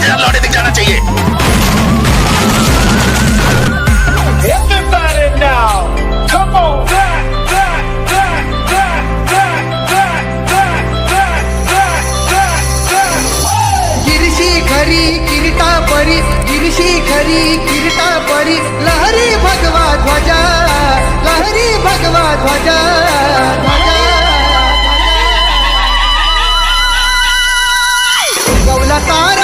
इधर लौटे दिख जाना चाहिए। Everybody now, come on, गिरशी खरी किरीटा परी, गिरशी खरी किरीटा परी, लहरी भगवा ध्वजा, लहरी भगवा ध्वजा, ध्वजा गवला ताई